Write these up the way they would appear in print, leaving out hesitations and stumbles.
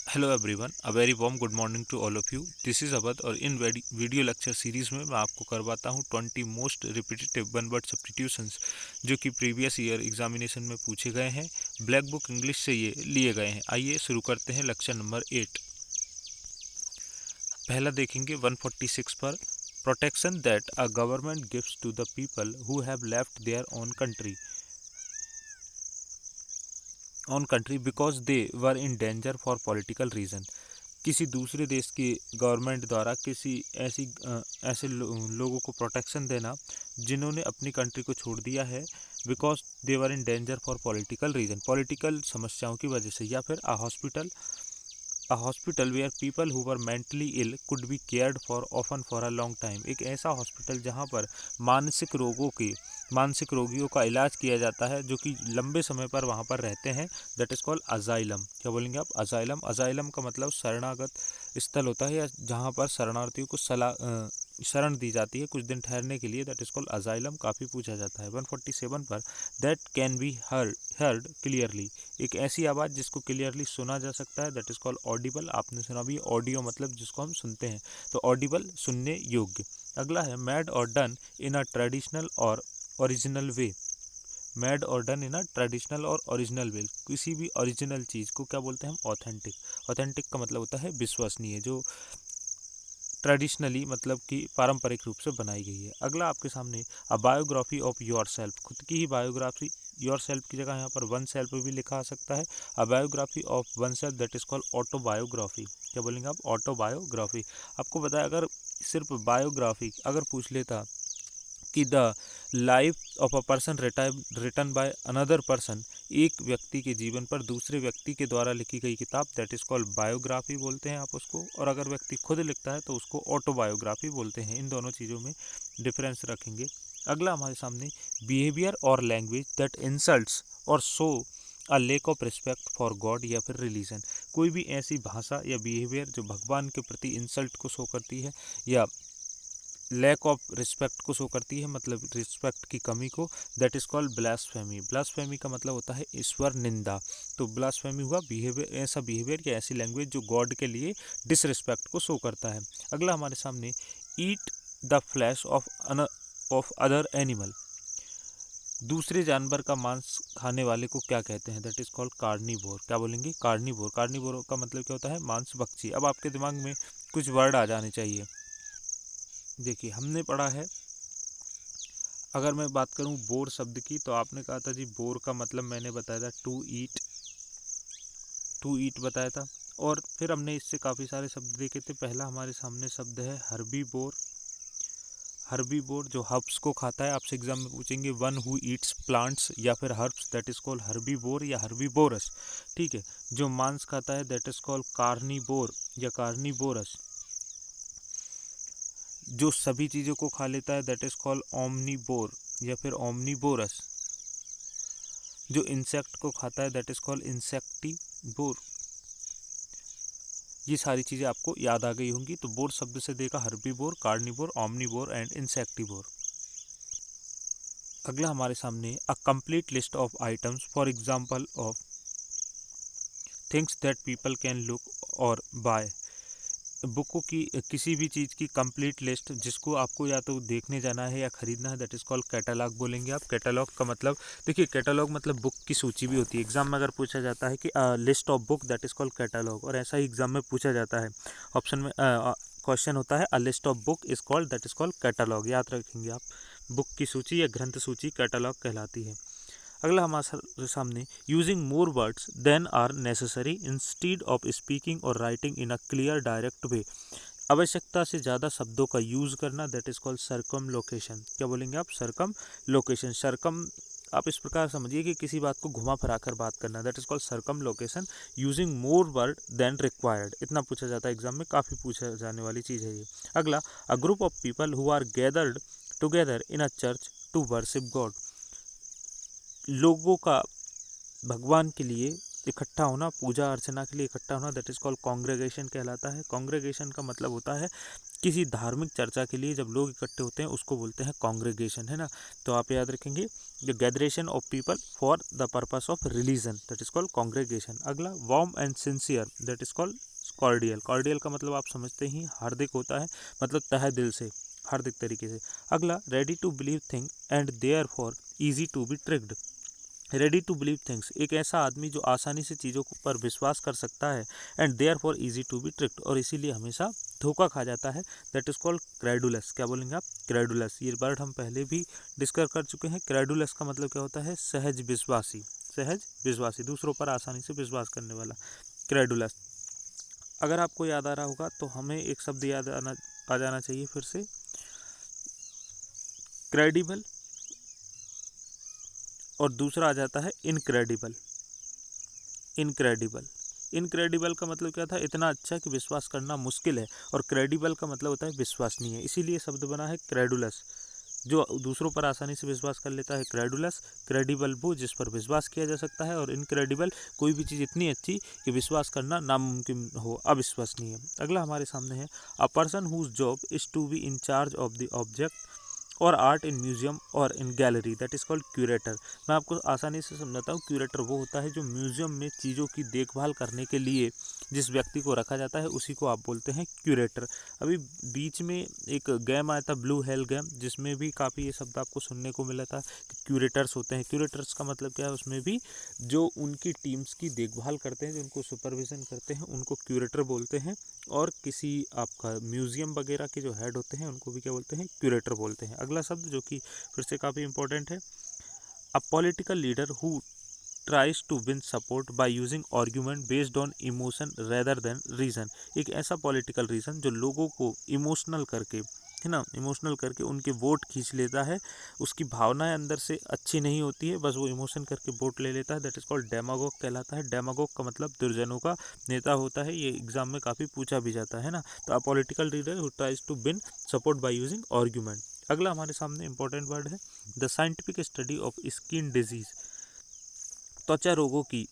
Hello everyone, a very warm good morning to all of you. This is Awadh और इन video lecture series में मैं आपको करवाता हूँ 20 most repetitive one word substitutions जो कि प्रीवियस ईयर एग्जामिनेशन में पूछे गए हैं। ब्लैक बुक इंग्लिश से ये लिए गए हैं। आइए शुरू करते हैं लेक्चर नंबर 8। पहला देखेंगे 146 पर, protection that a government gives to the people who have left their own country because they were in danger for political reason. किसी दूसरे देश की गवर्नमेंट द्वारा किसी ऐसे लोगों को प्रोटेक्शन देना जिन्होंने अपनी कंट्री को छोड़ दिया है, because they were in danger for political reason, political समस्याओं की वजह से। या फिर a hospital where people who were mentally ill could be cared for often for a long time. एक ऐसा हॉस्पिटल जहाँ पर मानसिक रोगियों का इलाज किया जाता है जो कि लंबे समय पर वहाँ पर रहते हैं, दैट इज़ कॉल्ड अजाइलम। क्या बोलेंगे आप? अजाइलम। अजाइलम का मतलब शरणागत स्थल होता है, या जहाँ पर शरणार्थियों को शरण दी जाती है कुछ दिन ठहरने के लिए, दैट इज कॉल्ड अजाइलम। काफ़ी पूछा जाता है। 147 पर, that can be heard clearly. एक ऐसी आवाज़ जिसको क्लियरली सुना जा सकता है, दैट इज कॉल्ड ऑडिबल। आपने सुना भी, ऑडियो मतलब जिसको हम सुनते हैं, तो ऑडिबल सुनने योग्य। अगला है मैड और डन इन अ ट्रेडिशनल और ओरिजिनल वे। मैड और डन इन अ ट्रेडिशनल और ओरिजिनल वे, किसी भी ओरिजिनल चीज़ को क्या बोलते हैं हम? ऑथेंटिक। ऑथेंटिक का मतलब होता है विश्वसनीय, जो ट्रेडिशनली मतलब कि पारंपरिक रूप से बनाई गई है। अगला आपके सामने अ बायोग्राफी ऑफ योर सेल्फ, खुद की ही बायोग्राफी। योर सेल्फ की जगह यहाँ पर वन सेल्फ भी लिखा आ सकता है। अ biography of one self, that is called autobiography. क्या बोलेंगे आप? ऑटोबायोग्राफी। आपको बताया, अगर सिर्फ बायोग्राफी अगर पूछ लेता कि the life of a person written by another person, एक व्यक्ति के जीवन पर दूसरे व्यक्ति के द्वारा लिखी गई किताब, दैट इज कॉल्ड बायोग्राफी बोलते हैं आप उसको। और अगर व्यक्ति खुद लिखता है तो उसको ऑटोबायोग्राफी बोलते हैं। इन दोनों चीज़ों में डिफरेंस रखेंगे। अगला हमारे सामने बिहेवियर और लैंग्वेज दैट इंसल्ट्स और show a lake of respect for God या फिर रिलीजन। कोई भी ऐसी भाषा या बिहेवियर जो भगवान के प्रति इंसल्ट को शो करती है या लैक ऑफ रिस्पेक्ट को शो करती है, मतलब रिस्पेक्ट की कमी को, that is called blasphemy. Blasphemy का मतलब होता है ईश्वर निंदा। तो ब्लास्फेमी हुआ बिहेवियर, ऐसा बिहेवियर या ऐसी लैंग्वेज जो गॉड के लिए डिसरिस्पेक्ट को शो करता है। अगला हमारे सामने eat the flash of other animal. दूसरे जानवर का मांस खाने वाले को क्या कहते हैं? That is called carnivore. क्या बोलेंगे? कार्निवोर। कार्निवोर का मतलब क्या होता है? मांस भक्षी। अब आपके दिमाग में कुछ वर्ड आ जाने चाहिए। देखिए, हमने पढ़ा है, अगर मैं बात करूं बोर शब्द की, तो आपने कहा था जी बोर का मतलब मैंने बताया था टू ईट बताया था। और फिर हमने इससे काफ़ी सारे शब्द देखे थे। पहला हमारे सामने शब्द है हर्बीवोर। हर्बीवोर जो हर्ब्स को खाता है। आपसे एग्जाम में पूछेंगे वन हु ईट्स प्लांट्स या फिर herbs, that is called herbivore या हर्बीवोरस। ठीक है। जो मांस खाता है, दैट इज कॉल्ड कार्निवोर या कार्निवोरस। जो सभी चीज़ों को खा लेता है, दैट इज कॉल्ड ओमनीवोर या फिर ओमनीवोरस। जो इंसेक्ट को खाता है, दैट इज कॉल्ड इंसेक्टिवोर। ये सारी चीज़ें आपको याद आ गई होंगी। तो बोर शब्द से देखा हर्बीवोर, कार्निवोर, ओमनीवोर एंड इंसेक्टिवोर। अगला हमारे सामने a complete list of items for example of things that people can look और बाय। बुकों की, किसी भी चीज़ की कंप्लीट लिस्ट जिसको आपको या तो देखने जाना है या खरीदना है, दैट इज कॉल्ड कैटलॉग बोलेंगे आप। कैटलॉग का मतलब, देखिए कैटलॉग मतलब बुक की सूची भी होती है। एग्जाम में अगर पूछा जाता है कि list of book, that is called catalogue, और ऐसा ही एग्जाम में पूछा जाता है। ऑप्शन में क्वेश्चन होता है a list of book is called, that is called catalogue. याद रखेंगे आप, बुक की सूची या ग्रंथ सूची कैटलॉग कहलाती है। अगला हमारे सामने using more words than are necessary instead of speaking or writing in a clear direct way. आवश्यकता से ज़्यादा शब्दों का यूज़ करना, that is called circumlocution. क्या बोलेंगे आप? सरकम लोकेशन। सरकम आप इस प्रकार समझिए कि किसी बात को घुमा फिरा कर बात करना, that is called circumlocution. Using more word than required, इतना पूछा जाता है एग्जाम में, काफ़ी पूछा जाने वाली चीज़ है ये। अगला a group of people who are gathered together in a church to worship God. लोगों का भगवान के लिए इकट्ठा होना, पूजा अर्चना के लिए इकट्ठा होना, दैट इज कॉल्ड कॉन्ग्रेगेशन कहलाता है। कॉन्ग्रेगेशन का मतलब होता है किसी धार्मिक चर्चा के लिए जब लोग इकट्ठे होते हैं उसको बोलते हैं कॉन्ग्रेगेशन, है ना। तो आप याद रखेंगे the gathering of people for the purpose of religion, that is called congregation. अगला warm and sincere, that is called cordial. Cordial का मतलब आप समझते ही हार्दिक होता है, मतलब तहे दिल से, हार्दिक तरीके से। अगला ready to believe thing and therefore easy to be tricked. Ready to believe things, एक ऐसा आदमी जो आसानी से चीज़ों पर विश्वास कर सकता है, and therefore easy to be tricked, और इसीलिए हमेशा धोखा खा जाता है, दैट इज कॉल्ड क्रेडुलस। क्या बोलेंगे आप? क्रेडुलस। ये वर्ड हम पहले भी डिस्कस कर चुके हैं। क्रेडुलस का मतलब क्या होता है? सहज विश्वासी, सहज विश्वासी, दूसरों पर आसानी से विश्वास करने वाला, क्रेडुलस। अगर आपको याद आ रहा होगा तो हमें एक शब्द याद आ जाना चाहिए फिर से, क्रेडिबल, और दूसरा आ जाता है इनक्रेडिबल। इनक्रेडिबल, इनक्रेडिबल का मतलब क्या था? इतना अच्छा कि विश्वास करना मुश्किल है, और क्रेडिबल का मतलब होता है विश्वसनीय, इसीलिए शब्द बना है क्रेडुलस। जो दूसरों पर आसानी से विश्वास कर लेता है क्रेडुलस, क्रेडिबल वो जिस पर विश्वास किया जा सकता है, और इनक्रेडिबल कोई भी चीज़ इतनी अच्छी कि विश्वास करना नामुमकिन हो, अविश्वसनीय। अगला हमारे सामने है a person whose job is to be in charge of the object और आर्ट इन म्यूजियम और in gallery, that is called curator. मैं आपको आसानी से समझाता हूँ। क्यूरेटर वो होता है जो म्यूजियम में चीज़ों की देखभाल करने के लिए जिस व्यक्ति को रखा जाता है, उसी को आप बोलते हैं क्यूरेटर। अभी बीच में एक गेम आया था, ब्लू हेल गेम, जिसमें भी काफ़ी ये शब्द आपको सुनने को मिला था कि क्यूरेटर्स होते हैं। क्यूरेटर्स का मतलब क्या है? उसमें भी जो उनकी टीम्स की देखभाल करते हैं, जो उनको सुपरविजन करते हैं, उनको क्यूरेटर बोलते हैं। और किसी आपका म्यूजियम वगैरह के जो हेड होते हैं, उनको भी क्या बोलते हैं? क्यूरेटर बोलते हैं। अगला शब्द जो कि फिर से काफ़ी इंपॉर्टेंट है, a political leader who tries to win support by using argument based on emotion rather than reason. एक ऐसा पॉलिटिकल रीजन जो लोगों को इमोशनल करके, है ना, इमोशनल करके उनके वोट खींच लेता है, उसकी भावनाएं अंदर से अच्छी नहीं होती है, बस वो इमोशन करके वोट ले लेता है, दैट इज कॉल्ड डेमागोग कहलाता है। डेमागोग का मतलब दुर्जनों का नेता होता है। ये एग्जाम में काफ़ी पूछा भी जाता है ना। तो a political leader who tries to win support by using argument. अगला हमारे सामने इंपॉर्टेंट वर्ड है the scientific study of skin disease, त्वचा रोगों की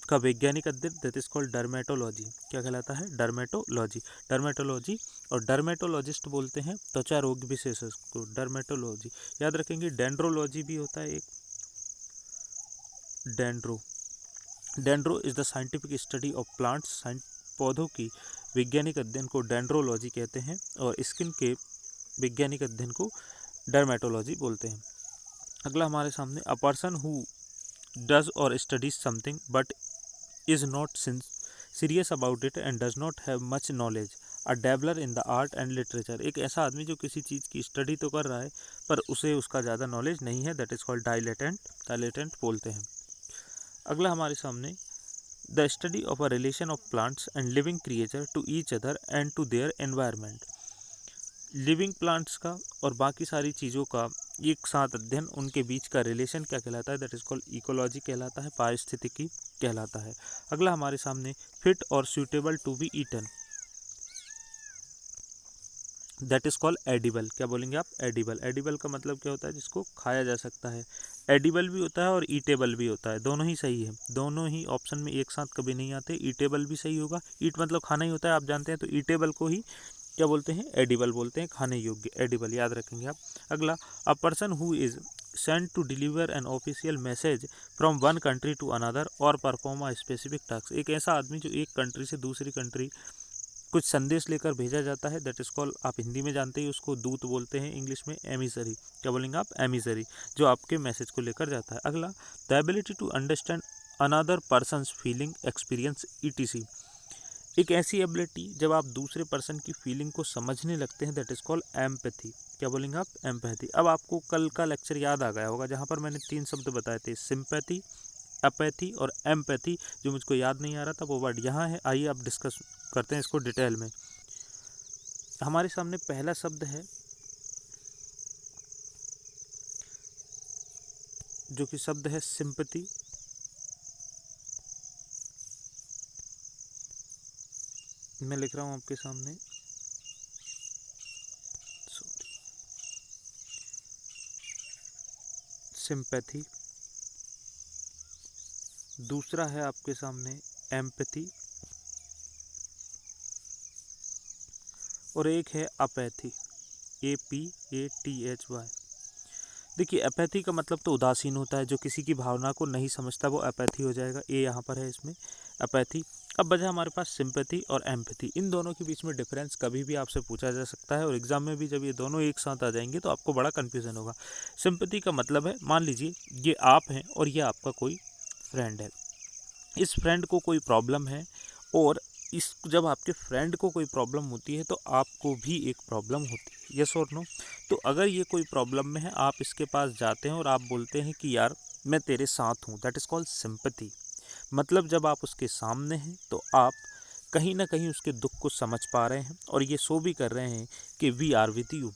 का वैज्ञानिक अध्ययन, दैट इज कॉल्ड डर्मेटोलॉजी। क्या कहलाता है? डर्मेटोलॉजी। डर्मेटोलॉजी, और डर्मेटोलॉजिस्ट बोलते हैं त्वचा रोग विशेषज्ञ को, डर्मेटोलॉजी। याद रखेंगे डेंड्रोलॉजी भी होता है एक, dendro. Dendro is the scientific study of plants, पौधों की वैज्ञानिक अध्ययन को डेंड्रोलॉजी कहते हैं, और स्किन के वैज्ञानिक अध्ययन को डर्मेटोलॉजी बोलते हैं। अगला हमारे सामने अ पर्सन हु डज और studies something but is not serious about it and does not have much knowledge, a dabbler in the art and literature। एक ऐसा आदमी जो किसी चीज़ की स्टडी तो कर रहा है पर उसे उसका ज़्यादा नॉलेज नहीं है, that is called dilettante, dilettante बोलते हैं। अगला हमारे सामने the study of a relation of plants and living creature to each other and to their environment. Living plants का और बाकी सारी चीज़ों का एक साथ अध्ययन, उनके बीच का रिलेशन क्या कहलाता है? दैट इज कॉल्ड इकोलॉजी कहलाता है, पारिस्थितिकी कहलाता है। अगला हमारे सामने फिट और suitable to be eaten, that is called edible. क्या बोलेंगे आप? एडिबल। एडिबल का मतलब क्या होता है? जिसको खाया जा सकता है। एडिबल भी होता है और ईटेबल भी होता है, दोनों ही सही है। दोनों ही ऑप्शन में एक साथ कभी नहीं आते। ईटेबल भी सही होगा, ईट मतलब खाना ही होता है, आप जानते हैं, तो ईटेबल को ही क्या बोलते हैं? एडिबल बोलते हैं, खाने योग्य, एडिबल याद रखेंगे आप। अगला a person who is sent to deliver an official message from one country to another और परफॉर्म अ स्पेसिफिक टास्क। एक ऐसा आदमी जो एक कंट्री से दूसरी कंट्री कुछ संदेश लेकर भेजा जाता है, दैट इज कॉल्ड, आप हिंदी में जानते ही उसको दूत बोलते हैं, इंग्लिश में एमिसरी। क्या बोलेंगे आप? एमिसरी, जो आपके मैसेज को लेकर जाता है। अगला the ability to understand another person's feeling experience ETC. एक ऐसी एबिलिटी जब आप दूसरे पर्सन की फीलिंग को समझने लगते हैं, दैट इज कॉल्ड एम्पैथी। क्या बोलेंगे आप? एम्पैथी। अब आपको कल का लेक्चर याद आ गया होगा जहाँ पर मैंने 3 शब्द बताए थे, सिंपैथी, अपैथी और एम्पैथी। जो मुझको याद नहीं आ रहा था वो वर्ड यहाँ है, आइए अब डिस्कस करते हैं इसको डिटेल में। हमारे सामने पहला शब्द है जो कि शब्द है सिंपैथी। मैं लिख रहा हूँ आपके सामने, सिंपैथी। दूसरा है आपके सामने एम्पैथी, और एक है अपैथी, APATHY। देखिए एपैथी का मतलब तो उदासीन होता है, जो किसी की भावना को नहीं समझता वो एपैथी हो जाएगा, ये यहाँ पर है इसमें एपैथी। अब बचा हमारे पास सिंपैथी और एम्पैथी। इन दोनों के बीच में डिफरेंस कभी भी आपसे पूछा जा सकता है और एग्जाम में भी जब ये दोनों एक साथ आ जाएंगे तो आपको बड़ा कन्फ्यूजन होगा। सिंपैथी का मतलब है, मान लीजिए ये आप हैं और ये आपका कोई फ्रेंड है, इस फ्रेंड को कोई प्रॉब्लम है और इस जब आपके फ्रेंड को कोई प्रॉब्लम होती है तो आपको भी एक प्रॉब्लम होती है, यस और नो। तो अगर ये कोई प्रॉब्लम में है, आप इसके पास जाते हैं और आप बोलते हैं कि यार मैं तेरे साथ हूँ, दैट इज़ कॉल्ड सिंपैथी। मतलब जब आप उसके सामने हैं तो आप कहीं ना कहीं उसके दुख को समझ पा रहे हैं और ये शो भी कर रहे हैं कि वी आर विद यू।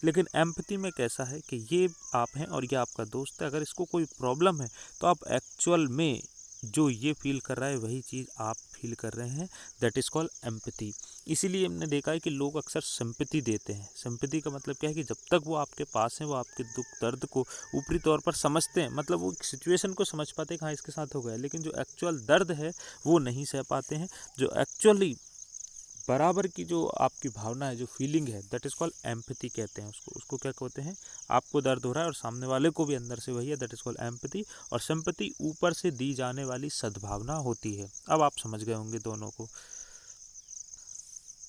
लेकिन एम्पैथी में कैसा है कि ये आप हैं और ये आपका दोस्त है, अगर इसको कोई प्रॉब्लम है तो आप एक्चुअल में जो ये फील कर रहा है वही चीज़ आप फील कर रहे हैं, दैट इज़ कॉल्ड एम्पैथी। इसीलिए हमने देखा है कि लोग अक्सर सिंपैथी देते हैं। सिंपैथी का मतलब क्या है कि जब तक वो आपके पास हैं वो आपके दुख दर्द को ऊपरी तौर पर समझते हैं, मतलब वो सिचुएशन को समझ पाते हैं कि हाँ इसके साथ हो गया, लेकिन जो एक्चुअल दर्द है वो नहीं सह पाते हैं। जो एक्चुअली बराबर की जो आपकी भावना है, जो फीलिंग है, दैट इज़ कॉल्ड एम्पैथी कहते हैं उसको। उसको क्या कहते हैं, आपको दर्द हो रहा है और सामने वाले को भी अंदर से वही है, दैट इज़ कॉल्ड एम्पैथी। और सिंपैथी ऊपर से दी जाने वाली सद्भावना होती है। अब आप समझ गए होंगे दोनों को।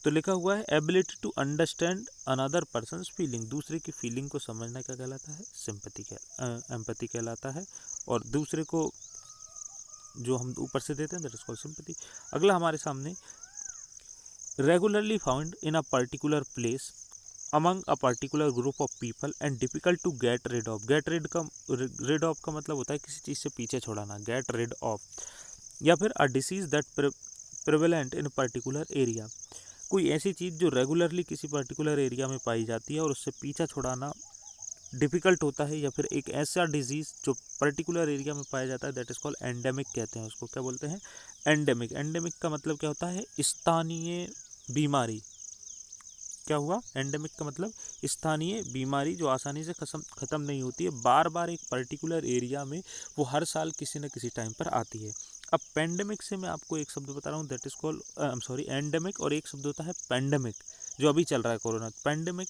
तो लिखा हुआ है ability to understand another person's feeling, दूसरे की फीलिंग को समझना क्या कहलाता है, सिंपैथी एम्पैथी कहलाता है। और दूसरे को जो हम ऊपर से देते हैं दैट इज़ कॉल्ड सिंपैथी। अगला हमारे सामने regularly found in a particular place among a particular group of people and difficult to get rid of। get rid of का मतलब होता है किसी चीज़ से पीछे छोड़ाना, get rid of। या फिर a disease that prevalent in a particular area, कोई ऐसी चीज़ जो रेगुलरली किसी पर्टिकुलर एरिया में पाई जाती है और उससे पीछा छुड़ाना डिफ़िकल्ट होता है। या फिर एक ऐसा डिजीज़ जो पर्टिकुलर एरिया में पाया जाता है, दैट इज़ कॉल्ड एंडेमिक कहते हैं उसको। क्या बोलते हैं, एंडेमिक। एंडेमिक का मतलब क्या होता है, स्थानीय बीमारी। क्या हुआ, एंडेमिक का मतलब स्थानीय बीमारी जो आसानी से ख़त्म नहीं होती है, बार बार एक पर्टिकुलर एरिया में, वो हर साल किसी न किसी टाइम पर आती है। अब पेंडेमिक से मैं आपको एक शब्द बता रहा हूँ, that is called I am sorry endemic, और एक शब्द होता है पेंडेमिक जो अभी चल रहा है कोरोना। पेंडेमिक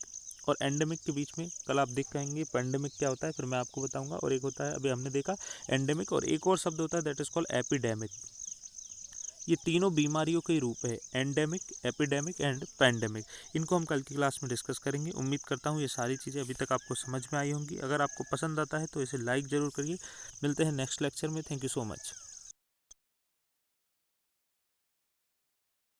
और एंडेमिक के बीच में कल आप देख पाएंगे पेंडेमिक क्या होता है, फिर मैं आपको बताऊंगा। और एक होता है, अभी हमने देखा एंडेमिक, और एक और शब्द होता है दैट इज़ कॉल्ड एपिडेमिक। ये तीनों बीमारियों के रूप है, एंडेमिक, एपिडेमिक एंड पैंडेमिक। इनको हम कल की क्लास में डिस्कस करेंगे। उम्मीद करता हूँ ये सारी चीज़ें अभी तक आपको समझ में आई होंगी। अगर आपको पसंद आता है तो इसे लाइक ज़रूर करिए। मिलते हैं नेक्स्ट लेक्चर में। Thank you so much.